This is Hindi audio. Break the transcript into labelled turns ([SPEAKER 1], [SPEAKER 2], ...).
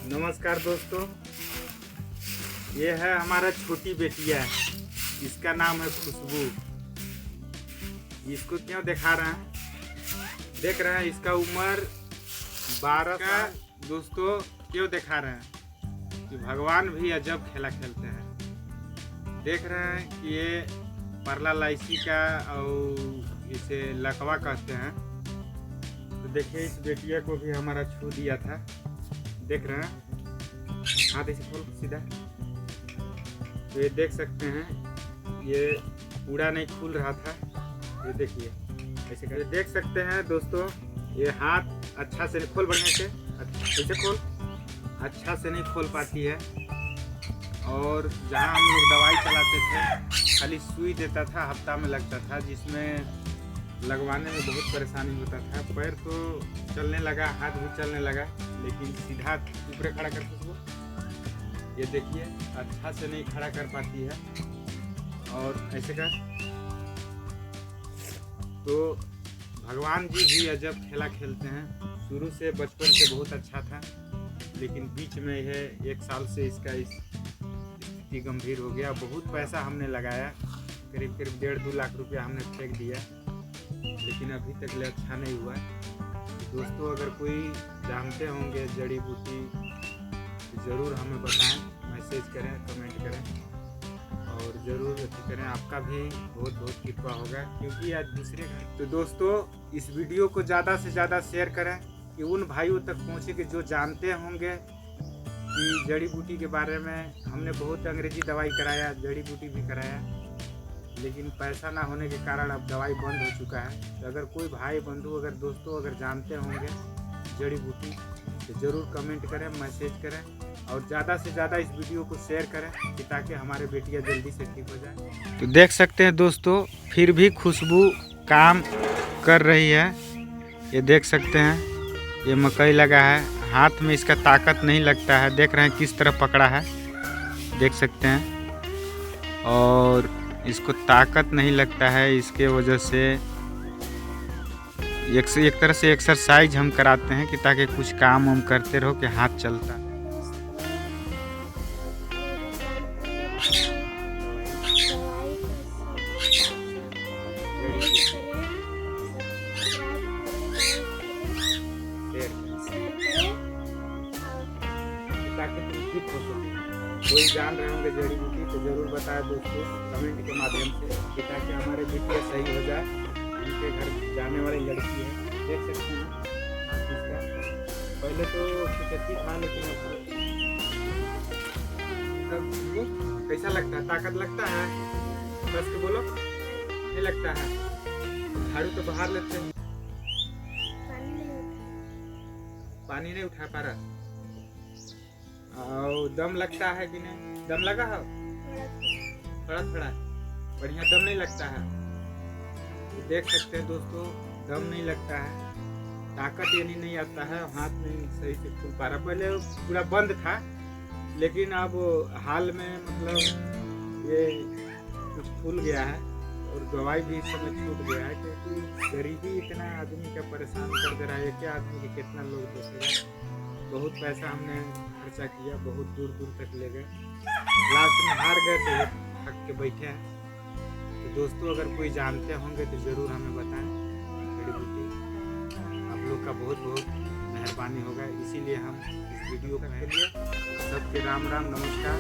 [SPEAKER 1] नमस्कार दोस्तों, ये है हमारा छोटी बेटिया, इसका नाम है खुशबू। इसको क्यों दिखा रहे हैं, देख रहे हैं इसका उम्र 12 का। दोस्तों क्यों दिखा रहे हैं कि भगवान भी अजब खेला खेलते हैं। देख रहे हैं कि ये पैरालाइसी का और इसे लकवा कहते हैं। तो देखिए इस बेटिया को भी हमारा छू दिया था, देख रहे हैं। हाथ ऐसे खोल सीधा, तो ये देख सकते हैं ये पूरा नहीं खुल रहा था। ये देखिए ऐसे कर देख सकते हैं दोस्तों, ये हाथ अच्छा से खोल, बढ़िया से ऐसे खोल, अच्छा से नहीं खोल पाती है। और जहाँ हम लोग दवाई चलाते थे खाली सुई देता था, हफ्ता में लगता था, जिसमें लगवाने में बहुत परेशानी होता था। पैर तो चलने लगा, हाथ भी चलने लगा, लेकिन सीधा ऊपर खड़ा कर उसको, ये देखिए अच्छा से नहीं खड़ा कर पाती है। और ऐसे कर, तो भगवान जी भी अजब खेला खेलते हैं। शुरू से बचपन से बहुत अच्छा था, लेकिन बीच में यह 1 साल से इसका स्थिति गंभीर हो गया। बहुत पैसा हमने लगाया, करीब 1.5-2 लाख रुपया हमने फेंक दिया, लेकिन अभी तक ले अच्छा नहीं हुआ। दोस्तों अगर कोई जानते होंगे जड़ी बूटी तो ज़रूर हमें बताएं, मैसेज करें, कमेंट करें और ज़रूर अच्छी करें। आपका भी बहुत बहुत कृपा होगा, क्योंकि आज दूसरे घर। तो दोस्तों इस वीडियो को ज़्यादा से ज़्यादा शेयर करें कि उन भाइयों तक पहुँचे कि जो जानते होंगे कि जड़ी बूटी के बारे में। हमने बहुत अंग्रेजी दवाई कराया, जड़ी बूटी भी कराया, लेकिन पैसा ना होने के कारण अब दवाई बंद हो चुका है। तो अगर कोई भाई बंधु, अगर दोस्तों अगर जानते होंगे जड़ी बूटी तो ज़रूर कमेंट करें, मैसेज करें और ज़्यादा से ज़्यादा इस वीडियो को शेयर करें कि ताकि हमारे बेटियां जल्दी से ठीक हो जाए। तो देख सकते हैं दोस्तों, फिर भी खुशबू काम कर रही है। ये देख सकते हैं, ये मकई लगा है, हाथ में इसका ताकत नहीं लगता है। देख रहे हैं किस तरह पकड़ा है, देख सकते हैं। और इसको ताकत नहीं लगता है, इसके वजह से एक तरह से एक्सरसाइज हम कराते हैं कि ताकि कुछ काम हम करते रहो कि हाथ चलता। ताकि तुम ठीक हो सको। कोई जान रहे होंगे जड़ी बूटी तो ज़रूर बताया दोस्तों कमेंट के माध्यम से कि ताकि हमारे बेटियाँ सही हो जाए। उनके घर जाने वाली लड़की है, देख सकते हैं इसका। पहले तो कुछ था, लेकिन अब कैसा लगता है? ताकत लगता है? बस के बोलो, नहीं लगता है? झाड़ू तो बाहर लेते हैं, पानी नहीं उठा पा रहा। और दम लगता है कि नहीं? दम लगा है थोड़ा थोड़ा, बढ़िया दम नहीं लगता है। तो देख सकते हैं दोस्तों, दम नहीं लगता है, ताकत यानी नहीं आता है, हाथ नहीं सही से खुल पा रहा। पहले पूरा बंद था, लेकिन अब हाल में मतलब ये कुछ खुल गया है और दवाई भी इस समय छूट गया है, क्योंकि गरीबी इतना आदमी का परेशान कर दे रहा है। एक आदमी के कितना लोग देखेगा। बहुत पैसा हमने खर्चा किया, बहुत दूर दूर तक ले गए, लास्ट में हार गए तो थक के बैठे हैं। तो दोस्तों अगर कोई जानते होंगे तो ज़रूर हमें बताएं जड़ी बूटी। आप लोग का बहुत बहुत मेहरबानी होगा, इसीलिए हम इस वीडियो के लिए सबके राम राम, नमस्कार।